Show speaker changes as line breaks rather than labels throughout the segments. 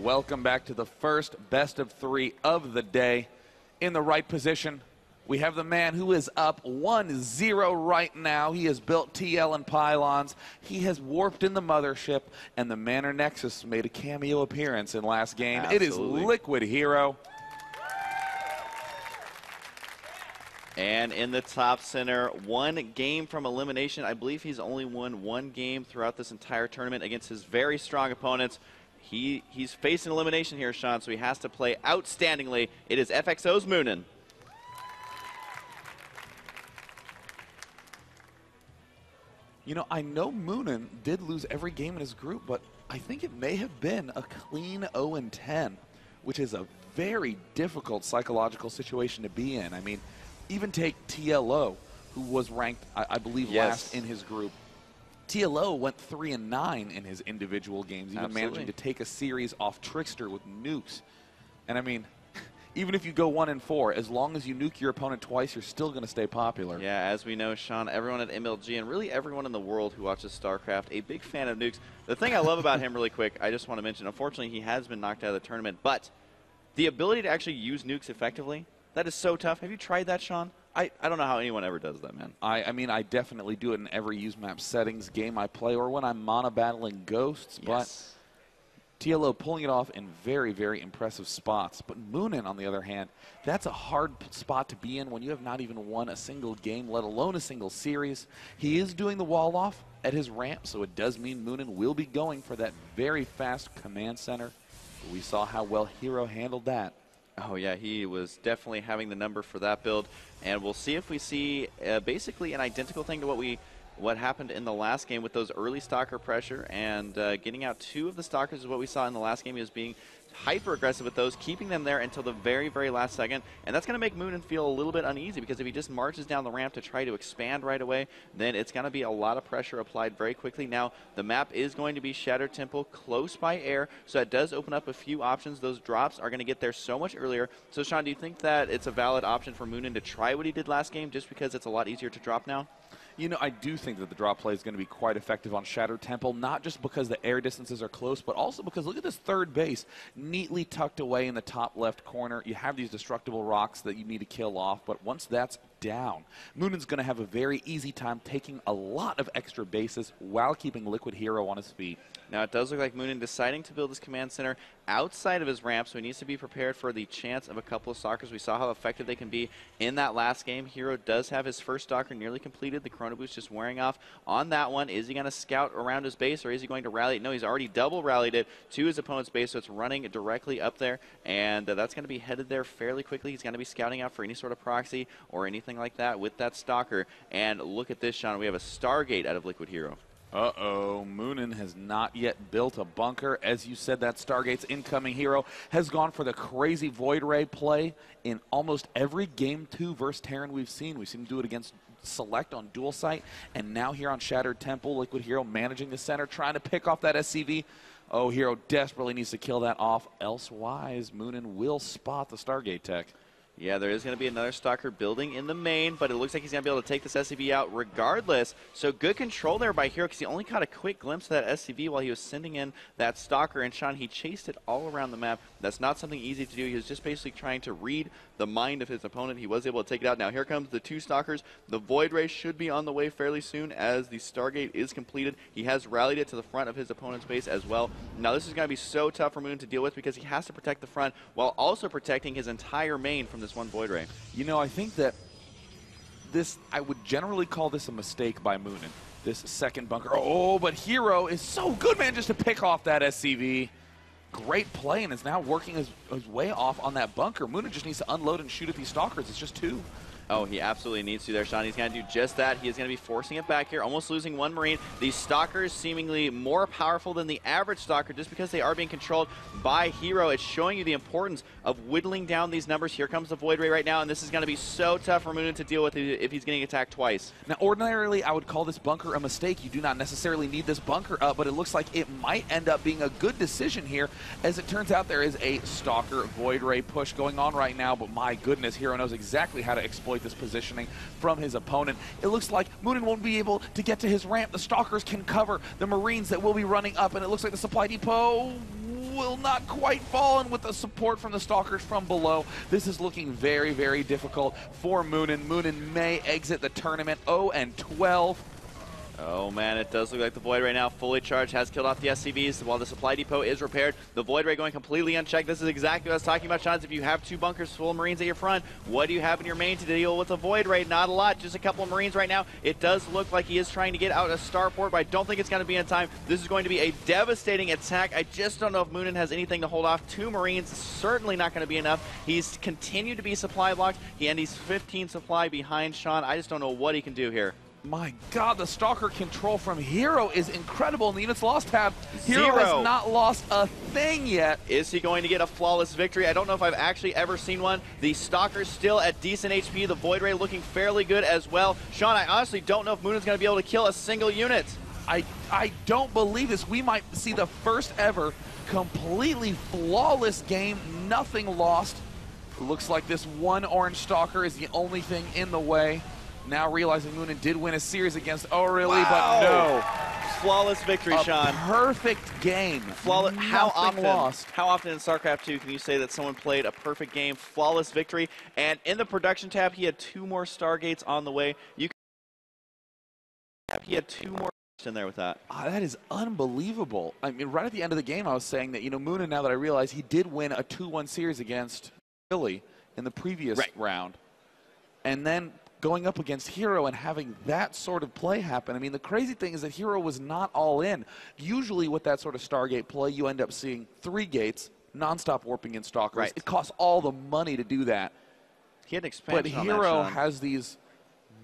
Welcome back to the first best of 3 of the day. In the right position, we have the man who is up 1-0 right now. He has built TL and pylons. He has warped in the mothership, and the Manor Nexus made a cameo appearance in last game.
Absolutely.
It is Liquid Hero.
And in the top center, 1 game from elimination. I believe he's only won 1 game throughout this entire tournament against his very strong opponents. He's facing elimination here, Sean, so he has to play outstandingly. It is FXO's Moonan.
You know, I know Moonan did lose every game in his group, but I think it may have been a clean 0-10, which is a very difficult psychological situation to be in. I mean, even take TLO, who was ranked, I believe, last in his group. TLO went 3-9 in his individual games, even managing to take a series off Trickster with nukes. And I mean, even if you go 1-4, as long as you nuke your opponent twice, you're still going to stay popular.
Yeah, as we know, Sean, everyone at MLG and really everyone in the world who watches StarCraft, a big fan of nukes. The thing I love about him really quick, I just want to mention, unfortunately, he has been knocked out of the tournament, but the ability to actually use nukes effectively, that is so tough. Have you tried that, Sean? I don't know how anyone ever does that, man.
I mean, I definitely do it in every use map settings game I play or when I'm mono battling ghosts, but TLO pulling it off in very, very impressive spots. But Moonan, on the other hand, that's a hard spot to be in when you have not even won a single game, let alone a single series. He is doing the wall off at his ramp, so it does mean Moonan will be going for that very fast command center. But we saw how well Hero handled that.
Oh, yeah, he was definitely having the number for that build. And we'll see if we see basically an identical thing to what happened in the last game with those early stalker pressure. And getting out 2 of the stalkers is what we saw in the last game. He was being hyper-aggressive with those, keeping them there until the very, very last second. And that's going to make Moonan feel a little bit uneasy, because if he just marches down the ramp to try to expand right away, then it's going to be a lot of pressure applied very quickly. Now, the map is going to be Shattered Temple, close by air, so that does open up a few options. Those drops are going to get there so much earlier. So, Sean, do you think that it's a valid option for Moonan to try what he did last game, just because it's a lot easier to drop now?
You know, I do think that the drop play is going to be quite effective on Shattered Temple, not just because the air distances are close, but also because look at this third base, neatly tucked away in the top left corner. You have these destructible rocks that you need to kill off, but once that's down, Moonan's going to have a very easy time taking a lot of extra bases while keeping Liquid Hero on his feet.
Now, it does look like Moonan deciding to build his command center outside of his ramp, so he needs to be prepared for the chance of a couple of stalkers. We saw how effective they can be in that last game. Hero does have his first stalker nearly completed. The Chrono Boost just wearing off on that one. Is he going to scout around his base, or is he going to rally it? No, he's already double rallied it to his opponent's base, so it's running directly up there, and that's going to be headed there fairly quickly. He's going to be scouting out for any sort of proxy or anything like that with that stalker. And look at this, Sean. We have a Stargate out of Liquid Hero.
Uh-oh, Moonan has not yet built a bunker. As you said, that Stargate's incoming. Hero has gone for the crazy Void Ray play in almost every Game 2 versus Terran we've seen. We've seen him do it against Select on Dual Sight, and now here on Shattered Temple, Liquid Hero managing the center, trying to pick off that SCV. Oh, Hero desperately needs to kill that off, elsewise Moonan will spot the Stargate tech.
Yeah, there is going to be another stalker building in the main, but it looks like he's going to be able to take this SCV out regardless. So good control there by Hero, because he only caught a quick glimpse of that SCV while he was sending in that stalker. And Sean, he chased it all around the map. That's not something easy to do. He was just basically trying to read the mind of his opponent. He was able to take it out. Now here comes the 2 stalkers. The Void Ray should be on the way fairly soon as the Stargate is completed. He has rallied it to the front of his opponent's base as well. Now this is going to be so tough for Moonan to deal with, because he has to protect the front while also protecting his entire main from this one Void Ray.
You know, I think that I would generally call this a mistake by Moonan, this second bunker. Oh, but Hero is so good, man, just to pick off that SCV. Great play, and is now working his way off on that bunker. Moonan just needs to unload and shoot at these stalkers. It's just 2.
Oh, he absolutely needs to there, Sean. He's going to do just that. He is going to be forcing it back here, almost losing 1 Marine. These stalkers seemingly more powerful than the average stalker just because they are being controlled by Hero. It's showing you the importance of whittling down these numbers. Here comes the Void Ray right now, and this is going to be so tough for Moonan to deal with if he's getting attacked twice.
Now, ordinarily, I would call this bunker a mistake. You do not necessarily need this bunker up, but it looks like it might end up being a good decision here. As it turns out, there is a stalker Void Ray push going on right now, but my goodness, Hero knows exactly how to exploit this positioning from his opponent. It looks like Moonan won't be able to get to his ramp. The stalkers can cover the Marines that will be running up, and it looks like the supply depot will not quite fall, and with the support from the Stalkers from below, this is looking very, very difficult for Moonan. Moonan may exit the tournament 0-12.
Oh man, it does look like the Void Ray now fully charged, has killed off the SCVs while the supply depot is repaired. The Void Ray going completely unchecked. This is exactly what I was talking about, Sean. If you have 2 bunkers full of Marines at your front, what do you have in your main to deal with the Void Ray? Not a lot, just a couple of Marines right now. It does look like he is trying to get out a starport, but I don't think it's going to be in time. This is going to be a devastating attack. I just don't know if Moonan has anything to hold off. 2 Marines, certainly not going to be enough. He's continued to be supply blocked, and he's 15 supply behind Sean. I just don't know what he can do here.
My God, the Stalker control from Hero is incredible in the units lost tab. Hero has not lost a thing yet.
Is he going to get a flawless victory? I don't know if I've actually ever seen one. The Stalker's still at decent HP. The Void Ray looking fairly good as well. Sean, I honestly don't know if Moonan's going to be able to kill a single unit.
I don't believe this. We might see the first ever completely flawless game, nothing lost. Looks like this one orange Stalker is the only thing in the way. Now realizing Moonan did win a series against O'Reilly, but no.
Flawless victory, Sean.
Perfect game.
Flawless. How often in StarCraft 2 can you say that someone played a perfect game, flawless victory? And in the production tab, he had 2 more Stargates on the way. He had 2 more in there with that.
That is unbelievable. I mean, right at the end of the game, I was saying that, you know, Moonan, now that I realize he did win a 2-1 series against Philly in the previous round. And then going up against Hero and having that sort of play happen. I mean, the crazy thing is that Hero was not all in. Usually with that sort of Stargate play, you end up seeing 3 gates, nonstop warping in Stalkers.
Right.
It costs all the money to do that.
He had expansion
But Hero has these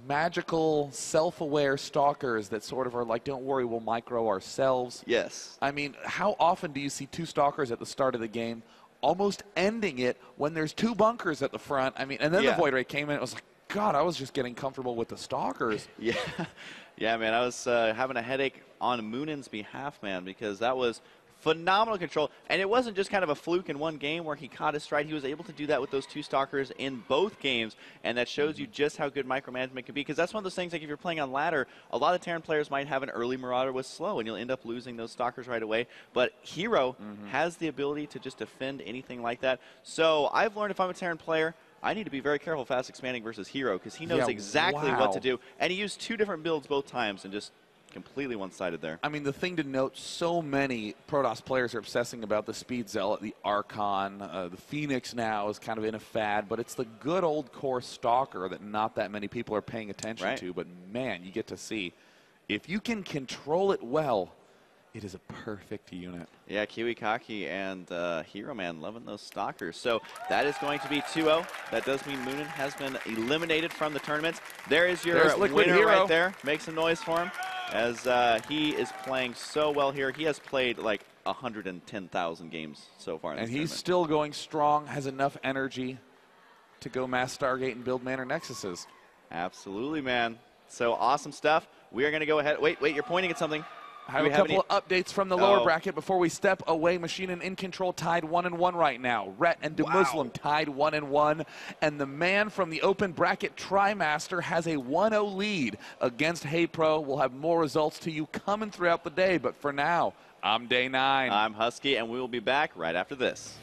magical, self-aware Stalkers that sort of are like, don't worry, we'll micro ourselves.
Yes.
I mean, how often do you see 2 Stalkers at the start of the game almost ending it when there's 2 bunkers at the front? I mean, and then the Void Ray came in, it was like, God, I was just getting comfortable with the Stalkers.
Yeah, yeah, man, I was having a headache on Moonan's behalf, man, because that was phenomenal control. And it wasn't just kind of a fluke in one game where he caught his stride. He was able to do that with those 2 Stalkers in both games, and that shows you just how good micromanagement can be. Because that's one of those things, like if you're playing on ladder, a lot of Terran players might have an early Marauder with slow, and you'll end up losing those Stalkers right away. But Hero has the ability to just defend anything like that. So I've learned if I'm a Terran player, I need to be very careful fast expanding versus Hero because he knows exactly what to do. And he used 2 different builds both times and just completely one-sided there.
I mean, the thing to note, so many Protoss players are obsessing about the Speed Zealot, the Archon, the Phoenix now is kind of in a fad, but it's the good old core Stalker that not that many people are paying attention to. But man, you get to see, if you can control it well, it is a perfect unit.
Yeah, Kiwi Kaki and Hero Man loving those Stalkers. So that is going to be 2-0. That does mean Moonan has been eliminated from the tournament. There is your winner
Hero
right there. Make some noise for him as he is playing so well here. He has played like 110,000 games so far in this tournament.
He's still going strong, has enough energy to go mass Stargate and build Manor Nexuses.
Absolutely, man. So awesome stuff. We are going to go ahead. Wait, you're pointing at something.
I have a couple of updates from the lower bracket before we step away. Machine and In Control tied 1-1 right now. Rhett and DeMuslim tied 1-1. And the man from the open bracket, Trimaster, has a 1-0 lead against Hey Pro. We'll have more results to you coming throughout the day. But for now, I'm Day 9.
I'm Husky, and we will be back right after this.